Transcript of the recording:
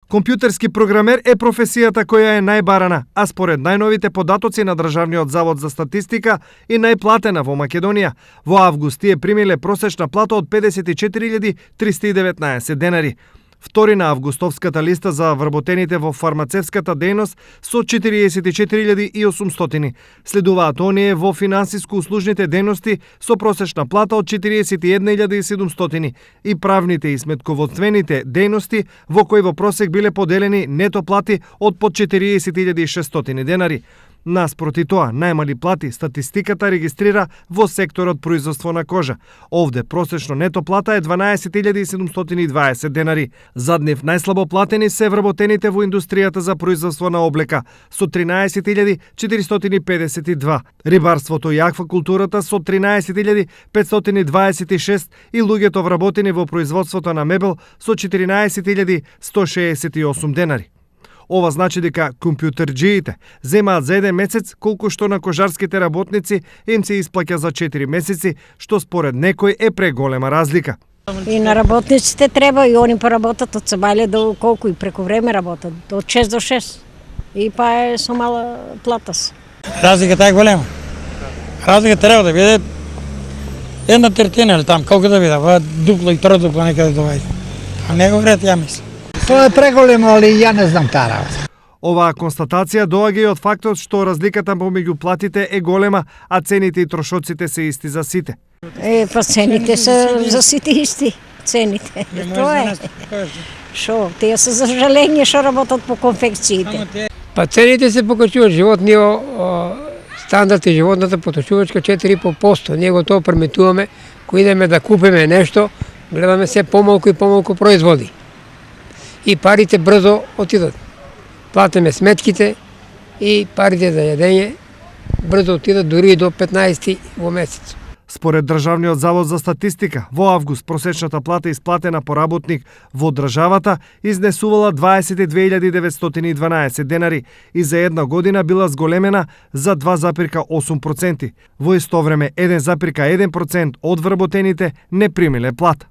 Компјутерски програмер е професијата која е најбарана, а според најновите податоци на Државниот завод за статистика и најплатена во Македонија. Во август тие примиле просечна плата од 54.319 денари. Втори на августовската листа за вработените во фармацевската дејност со 44.800. Следуваат оние во финансиско-услужните дејности со просечна плата од 41.700 и правните и сметководствените дејности во кои во просек биле поделени нето плати од по 40.600 денари. Наспроти тоа, најмали плати статистиката регистрира во секторот производство на кожа. Овде просечно нето плата е 12.720 денари. За днев најслабо платени се вработените во индустријата за производство на облека со 13.452, рибарството и аквакултурата со 13.526 и луѓето вработени во производството на мебел со 14.168 денари. Ова значи дека компјутерџиите земаат за еден месец колку што на кожарските работници им се исплаќа за 4 месеци, што според некој е преголема разлика. И на работниците треба и они поработат од сабајле до колку и преку време работат, од 6 до 6. И па е со мала плата се. Разликата е голема. Разликата треба да биде една третина или там, колку да биде, дупло и тродупло некаде до вајде. А не го вред, ја мислам. Тоа е преголемо, али ја не знам таа работа. Оваа констатација доаѓа и од фактот што разликата помеѓу платите е голема, а цените и трошоците се исти за сите. Па цените се за сите исти, цените. Тоа е. Шо, тие се за жалење што работат по конфекциите. Па цените се покачуваат, животниот стандард и животната поточувачка 4,5%. Ние го тоа преметуваме, кој идеме да купиме нешто, гледаме се помалку и помалку производи. И парите брзо отидат. Платиме сметките и парите за јадење брзо отидат дури до 15 во месец. Според Државниот завод за статистика, во август просечната плата исплатена по работник во државата изнесувала 22.912 денари и за една година била зголемена за 2,8%. Во исто време 1,1% од вработените не примиле плата.